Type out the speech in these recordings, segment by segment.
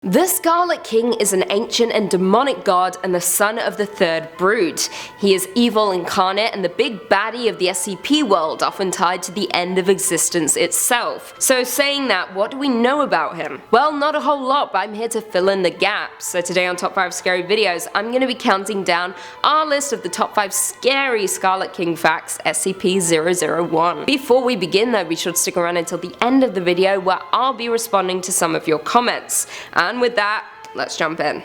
The Scarlet King is an ancient and demonic god and the son of the third brood. He is evil incarnate and the big baddie of the SCP world, often tied to the end of existence itself. So saying that, what do we know about him? Well, not a whole lot, but I'm here to fill in the gaps. So today on Top 5 Scary Videos, I'm going to be counting down our list of the top 5 Scary Scarlet King Facts SCP-001. Before we begin though, be sure to stick around until the end of the video where I'll be responding to some of your comments. And with that, let's jump in.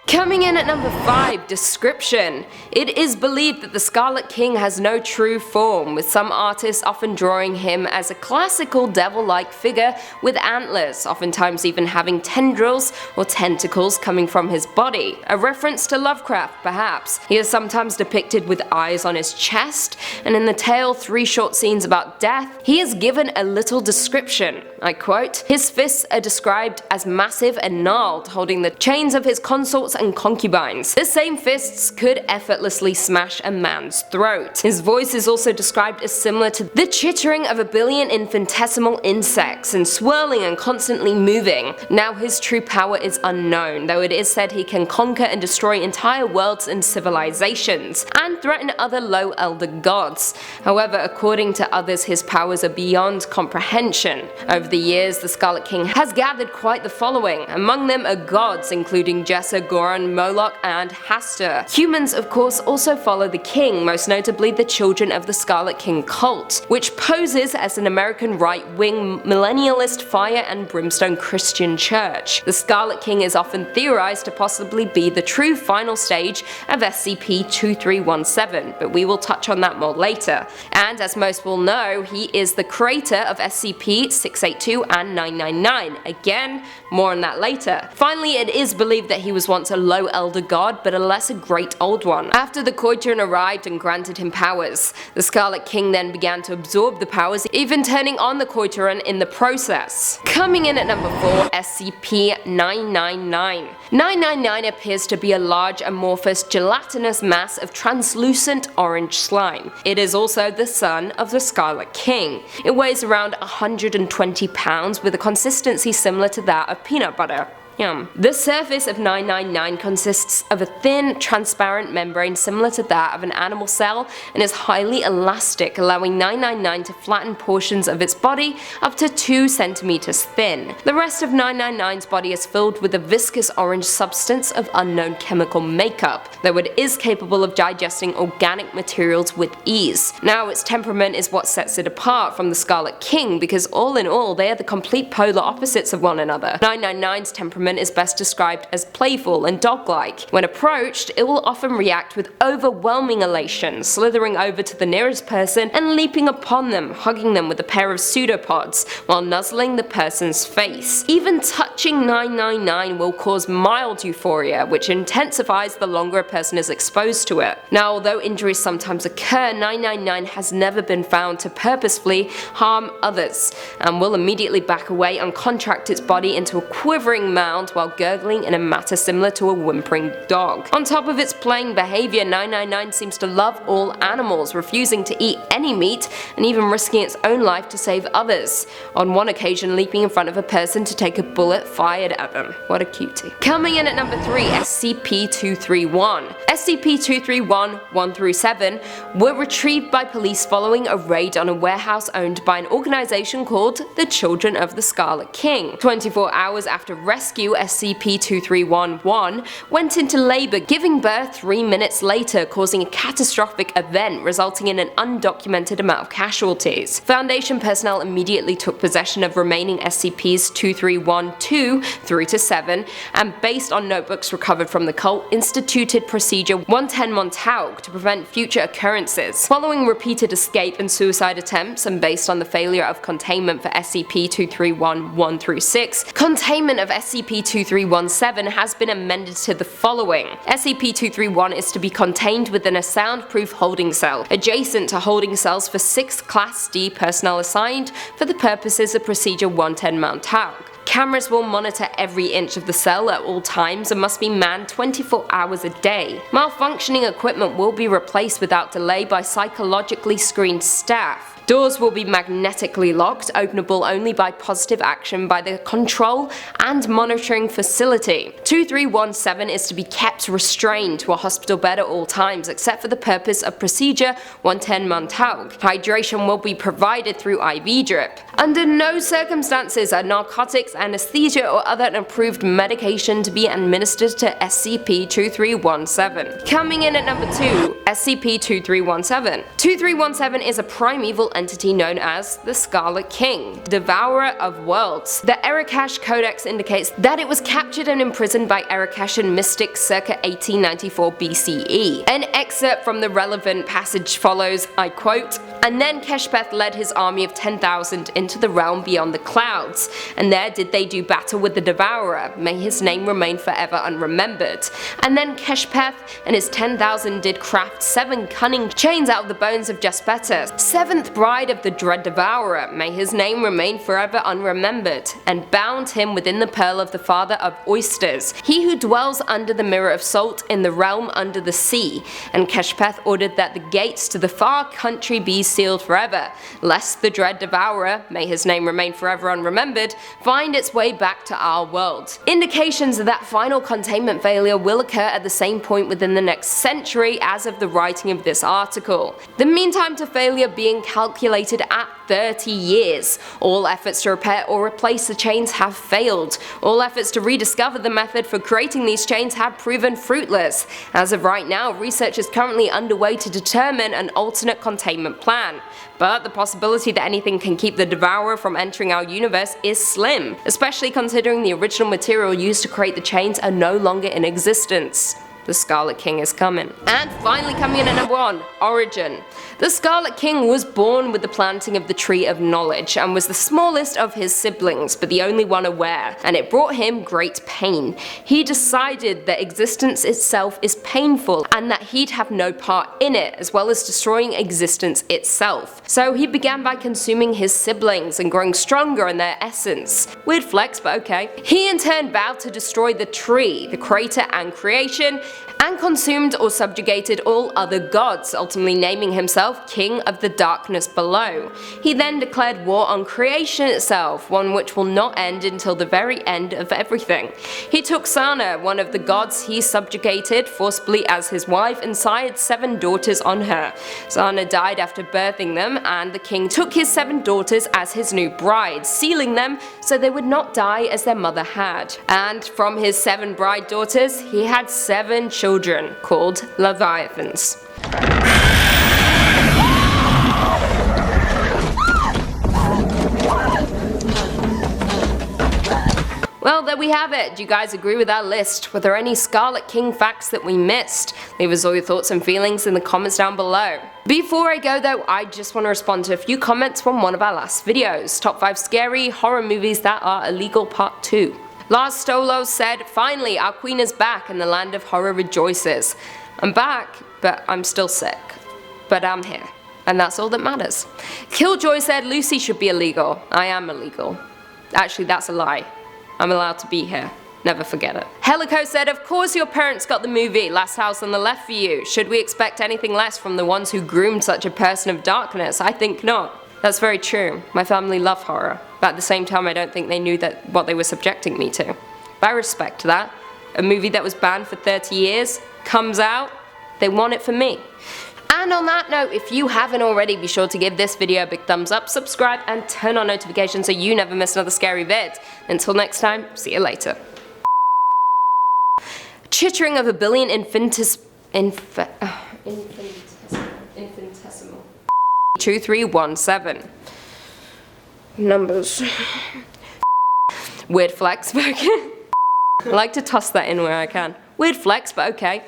Coming in at number 5, description. It is believed that the Scarlet King has no true form, with some artists often drawing him as a classical devil-like figure with antlers, oftentimes even having tendrils or tentacles coming from his body. A reference to Lovecraft, perhaps. He is sometimes depicted with eyes on his chest, and in the tale 3 Short Scenes About Death, he is given a little description. I quote, "His fists are described as massive and gnarled, holding the chains of his consorts and concubines. The same fists could effortlessly smash a man's throat. His voice is also described as similar to the chittering of a billion infinitesimal insects and swirling and constantly moving. Now his true power is unknown, though it is said he can conquer and destroy entire worlds and civilizations, and threaten other low elder gods. However, according to others, his powers are beyond comprehension. Over the years, the Scarlet King has gathered quite the following. Among them are gods including Jesser, Goron, Moloch, and Hastur. Humans, of course, also follow the king, most notably the Children of the Scarlet King cult, which poses as an American right-wing millennialist fire and brimstone Christian church. The Scarlet King is often theorized to possibly be the true final stage of SCP-2317, but we will touch on that more later. And as most will know, he is the creator of SCP-682 and 999. Again, more on that later. Finally, it is believed that he was once a low elder god, but a lesser great old one. After the Koitern arrived and granted him powers, the Scarlet King then began to absorb the powers, even turning on the Koitern in the process. Coming in at number 4, SCP-999. 999 appears to be a large amorphous gelatinous mass of translucent orange slime. It is also the son of the Scarlet King. It weighs around 120 pounds with a consistency similar to that of peanut butter. Yum. The surface of 999 consists of a thin, transparent membrane similar to that of an animal cell and is highly elastic, allowing 999 to flatten portions of its body up to 2 centimeters thin. The rest of 999's body is filled with a viscous orange substance of unknown chemical makeup, though it is capable of digesting organic materials with ease. Now, its temperament is what sets it apart from the Scarlet King, because all in all, they are the complete polar opposites of one another. 999's temperament is best described as playful and dog-like. When approached, it will often react with overwhelming elation, slithering over to the nearest person and leaping upon them, hugging them with a pair of pseudopods, while nuzzling the person's face. Even touching 999 will cause mild euphoria, which intensifies the longer a person is exposed to it. Now, although injuries sometimes occur, 999 has never been found to purposefully harm others, and will immediately back away and contract its body into a quivering mound while gurgling in a manner similar to a whimpering dog. On top of its plain behavior, 999 seems to love all animals, refusing to eat any meat and even risking its own life to save others, on one occasion leaping in front of a person to take a bullet fired at them. What a cutie. Coming in at number 3, SCP-231. SCP-231 1-7 were retrieved by police following a raid on a warehouse owned by an organization called the Children of the Scarlet King. 24 hours after rescue, SCP-2311 went into labor, giving birth 3 minutes later, causing a catastrophic event resulting in an undocumented amount of casualties. Foundation personnel immediately took possession of remaining SCPs 2312 through to 7, and based on notebooks recovered from the cult, instituted Procedure 110 Montauk to prevent future occurrences. Following repeated escape and suicide attempts, and based on the failure of containment for SCP-231 1-6, containment of SCP-2317 has been amended to the following. SCP-231 is to be contained within a soundproof holding cell, adjacent to holding cells for 6 Class D personnel assigned for the purposes of Procedure 110 Montauk. Cameras will monitor every inch of the cell at all times and must be manned 24 hours a day. Malfunctioning equipment will be replaced without delay by psychologically screened staff. Doors will be magnetically locked, openable only by positive action by the control and monitoring facility. 2317 is to be kept restrained to a hospital bed at all times except for the purpose of procedure 110 Montauk. Hydration will be provided through IV drip. Under no circumstances are narcotics, anesthesia or other approved medication to be administered to SCP-2317. Coming in at number 2, SCP-2317. 2317 is a primeval entity known as the Scarlet King, Devourer of Worlds. The Erikash Codex indicates that it was captured and imprisoned by Erikashian mystics circa 1894 BCE. An excerpt from the relevant passage follows, I quote, "And then Keshpeth led his army of 10,000 into the realm beyond the clouds, and there did they do battle with the Devourer, may his name remain forever unremembered. And then Keshpeth and his 10,000 did craft 7 cunning chains out of the bones of Jespeta, 7th bride of the dread Devourer, may his name remain forever unremembered, and bound him within the pearl of the father of oysters, he who dwells under the mirror of salt in the realm under the sea. And Keshpeth ordered that the gates to the far country be sealed forever, lest the dread Devourer, may his name remain forever unremembered, find its way back to our world." Indications of that final containment failure will occur at the same point within the next century as of the writing of this article. The mean time to failure being calculated at 30 years. All efforts to repair or replace the chains have failed. All efforts to rediscover the method for creating these chains have proven fruitless. As of right now, research is currently underway to determine an alternate containment plan. But the possibility that anything can keep the Devourer from entering our universe is slim, especially considering the original material used to create the chains are no longer in existence. The Scarlet King is coming. And finally coming in at number 1, Origin. The Scarlet King was born with the planting of the Tree of Knowledge and was the smallest of his siblings, but the only one aware, and it brought him great pain. He decided that existence itself is painful and that he'd have no part in it, as well as destroying existence itself. So he began by consuming his siblings and growing stronger in their essence. Weird flex, but okay. He in turn vowed to destroy the tree, the creator and creation, and consumed or subjugated all other gods, ultimately naming himself King of the Darkness Below. He then declared war on creation itself, one which will not end until the very end of everything. He took Sana, one of the gods he subjugated, forcibly as his wife and sired 7 daughters on her. Sana died after birthing them, and the king took his 7 daughters as his new brides, sealing them so they would not die as their mother had. And from his 7 bride daughters, he had 7 children called Leviathans. Well, there we have it. Do you guys agree with our list? Were there any Scarlet King facts that we missed? Leave us all your thoughts and feelings in the comments down below. Before I go though, I just want to respond to a few comments from one of our last videos. Top 5 scary horror movies that are illegal part 2. Lars Stolo said, "Finally, our queen is back and the land of horror rejoices." I'm back, but I'm still sick. But I'm here. And that's all that matters. Killjoy said, "Lucy should be illegal." I am illegal. Actually, that's a lie. I'm allowed to be here. Never forget it. Helico said, "Of course your parents got the movie Last House on the Left for you. Should we expect anything less from the ones who groomed such a person of darkness? I think not." That's very true. My family love horror. But at the same time, I don't think they knew that what they were subjecting me to. But I respect that. A movie that was banned for 30 years comes out, they want it for me. And on that note, if you haven't already, be sure to give this video a big thumbs up, subscribe, and turn on notifications so you never miss another scary vid. Until next time, see you later. Chittering of a billion infinitesimal. 2317. Numbers. Weird flex, but okay. I like to toss that in where I can. Weird flex, but okay.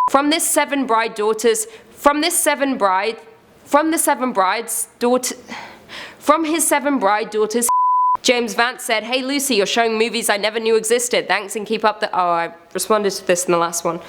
From the seven brides' daughters, James Vance said, "Hey Lucy, you're showing movies I never knew existed. Thanks and keep up the..." Oh, I responded to this in the last one.